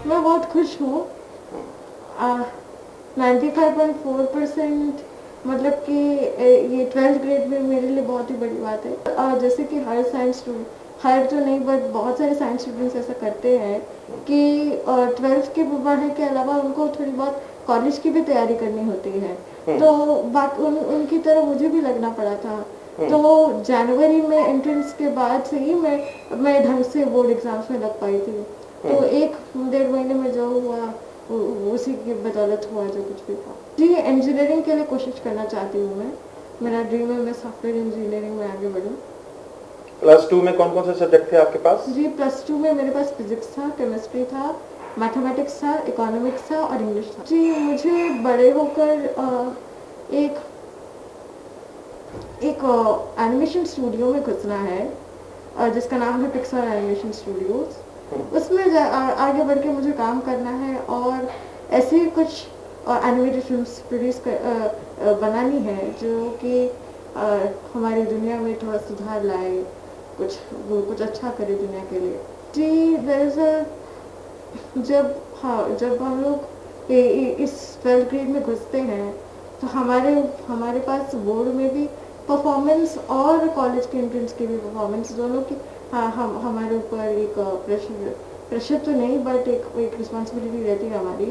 मैं बहुत खुश हूँ। 95.4% मतलब कि ये 12th ग्रेड में मेरे लिए बहुत ही बड़ी बात है। जैसे कि हर साइंस स्टूडेंट, हर तो नहीं बट बहुत सारे साइंस स्टूडेंट्स ऐसा करते हैं कि 12th के पढ़ने के अलावा उनको थोड़ी बहुत कॉलेज की भी तैयारी करनी होती है। तो उनकी तरह मुझे भी लगना पड़ा था। तो जनवरी में एंट्रेंस के बाद से ही मैं ढंग से बोर्ड एग्जाम्स में लग पाई थी। तो 1 डेढ़ महीने में जो हुआ उसी की बदौलत हुआ जो कुछ भी था। जी, इंजीनियरिंग के लिए कोशिश करना चाहती हूँ मैं। मेरा ड्रीम है मैं सॉफ्टवेयर इंजीनियरिंग में आगे बढ़ूँ। प्लस टू में कौन कौन से सब्जेक्ट थे आपके पास? जी, प्लस टू में मेरे पास फिजिक्स था, केमिस्ट्री था, मैथमेटिक्स था, इकोनॉमिक्स था और इंग्लिश था। जी, मुझे बड़े होकर एक एक एनिमेशन स्टूडियो में घुसना है जिसका नाम है पिक्सार एनिमेशन स्टूडियोज। उसमें आगे बढ़ के मुझे काम करना है और ऐसे ही कुछ एनिमेटेड फिल्म्स प्रोड्यूस बनानी है जो कि हमारी दुनिया में थोड़ा सुधार लाए, कुछ अच्छा करे दुनिया के लिए। जी, जब हम लोग इस 12th ग्रेड में घुसते हैं तो हमारे पास बोर्ड में भी परफॉर्मेंस और कॉलेज के एंट्रेंस की भी परफॉर्मेंस दोनों की हमारे ऊपर एक प्रेशर तो नहीं बट एक रिस्पॉन्सिबिलिटी रहती है हमारी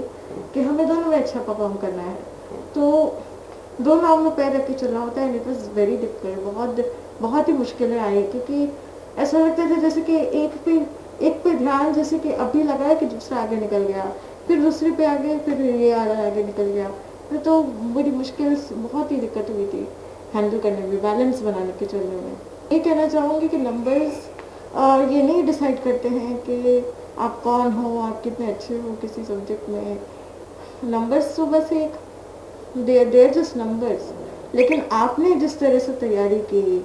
कि हमें दोनों में अच्छा परफॉर्म करना है। तो दो नाव में पैर रख के चलना होता है। इट वॉज वेरी डिफिकल्ट, बहुत ही मुश्किलें आई क्योंकि ऐसा लगता था जैसे कि एक पे ध्यान जैसे कि अभी लगाया कि दूसरा आगे निकल गया, फिर दूसरे पे आगे, फिर ये आगे निकल गया। तो बड़ी मुश्किल, बहुत ही दिक्कत हुई थी हैंडल करने में, बैलेंस बनाने के चलने में। ये कहना चाहूँगी कि नंबर्स ये नहीं डिसाइड करते हैं कि आप कौन हो, आप कितने अच्छे हो किसी सब्जेक्ट में। नंबर्स तो बस एक देर जस्ट नंबर्स। लेकिन आपने जिस तरह से तैयारी की,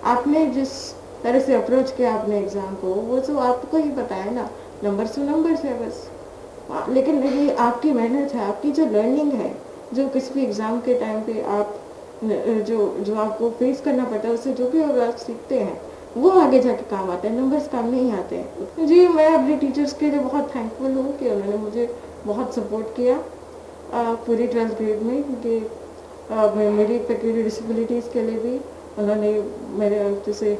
आपने जिस तरह से अप्रोच किया आपने एग्ज़ाम को, वो तो आपको ही पता है ना। नंबर्स तो नंबर्स है बस। लेकिन ये आपकी मेहनत है, आपकी जो लर्निंग है, जो किसी भी एग्ज़ाम के टाइम पे आप जो आपको फेस करना पड़ता है, उससे जो भी आप सीखते हैं वो आगे जाके काम आता है, नंबर्स काम नहीं आते हैं। जी, मैं अपने टीचर्स के लिए बहुत थैंकफुल हूँ कि उन्होंने मुझे बहुत सपोर्ट किया पूरी 12th ग्रेड में, क्योंकि मेरी पेक्यूलर डिसेबिलिटीज़ के लिए भी उन्होंने मेरे जैसे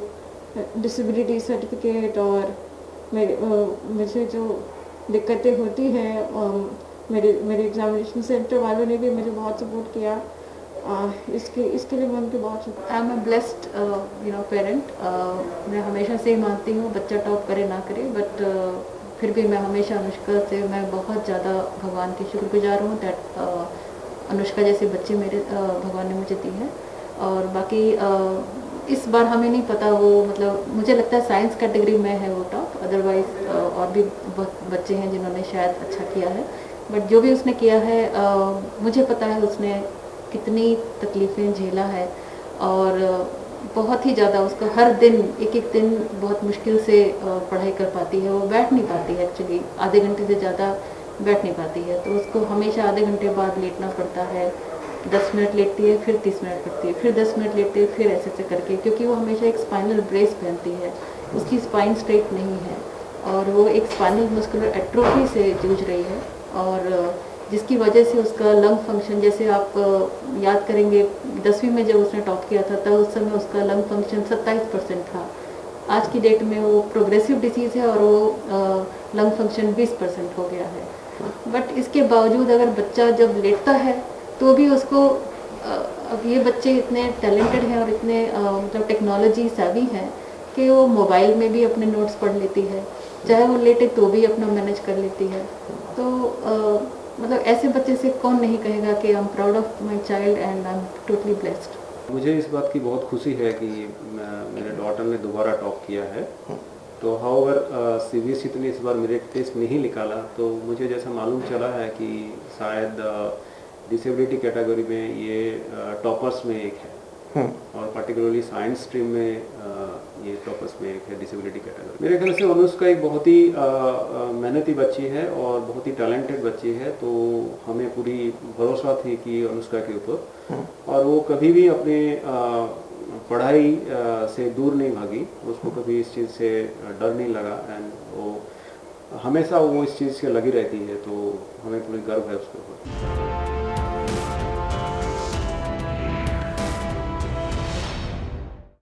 डिसेबिलिटी सर्टिफिकेट और मुझे जो दिक्कतें होती हैं मेरे एग्जामिनेशन सेंटर वालों ने भी मुझे बहुत सपोर्ट किया। इसके लिए मैं उनके बहुत शुक्रिया। I am a blessed parent. मैं हमेशा से ही मानती हूँ बच्चा टॉप करे ना करे, बट फिर भी मैं हमेशा अनुष्का से मैं बहुत ज़्यादा भगवान की शुक्रगुजार हूँ दैट अनुष्का जैसे बच्चे मेरे भगवान ने मुझे दी है। और बाकी इस बार हमें नहीं पता, वो मतलब मुझे लगता है साइंस कैटेगरी में है वो टॉप, अदरवाइज और भी बहुत बच्चे हैं जिन्होंने शायद अच्छा किया है। बट जो भी उसने किया है मुझे पता है उसने कितनी तकलीफ़ें झेला है और बहुत ही ज़्यादा उसका हर दिन एक दिन बहुत मुश्किल से पढ़ाई कर पाती है। वो बैठ नहीं पाती है एक्चुअली, आधे घंटे से ज़्यादा बैठ नहीं पाती है, तो उसको हमेशा आधे घंटे बाद लेटना पड़ता है। 10 मिनट लेटती है, फिर 30 मिनट पढ़ती है, फिर 10 मिनट लेटती है, फिर ऐसे करके, क्योंकि वो हमेशा एक स्पाइनल ब्रेस पहनती है, उसकी स्पाइन स्ट्रेट नहीं है और वो एक स्पाइनल मस्कुलर एट्रोफी से जूझ रही है। और जिसकी वजह से उसका लंग फंक्शन, जैसे आप याद करेंगे 10वीं में जब उसने टॉप किया था तब उस समय उसका लंग फंक्शन 27% था। आज की डेट में वो प्रोग्रेसिव डिसीज़ है और वो लंग फंक्शन 20% हो गया है। बट इसके बावजूद अगर बच्चा जब लेटता है तो भी उसको अब ये बच्चे इतने टैलेंटेड हैं और इतने मतलब टेक्नोलॉजी सेवी हैं कि वो मोबाइल में भी अपने नोट्स पढ़ लेती है, चाहे वो लेटे तो भी अपना मैनेज कर लेती है। तो मतलब ऐसे बच्चे से कौन नहीं कहेगा कि I am proud of my child and I am totally blessed. मुझे इस बात की बहुत खुशी है कि मेरे डॉटर ने दोबारा टॉप किया है। तो हाउएवर सीबीएसई ने इस बार मेरिट टेस्ट नहीं निकाला, तो मुझे जैसा मालूम चला है कि शायद डिसेबिलिटी कैटेगरी में ये टॉपर्स में एक है और पर्टिकुलरली साइंस स्ट्रीम में ये टॉपर्स में एक है डिसेबिलिटी कैटेगरी। मेरे ख्याल से अनुष्का एक बहुत ही मेहनती बच्ची है और बहुत ही टैलेंटेड बच्ची है, तो हमें पूरी भरोसा थी कि अनुष्का के ऊपर, और वो कभी भी अपने पढ़ाई से दूर नहीं भागी, उसको कभी इस चीज़ से डर नहीं लगा। एंड वो हमेशा वो इस चीज़ से लगी रहती है, तो हमें पूरी गर्व है उसके ऊपर।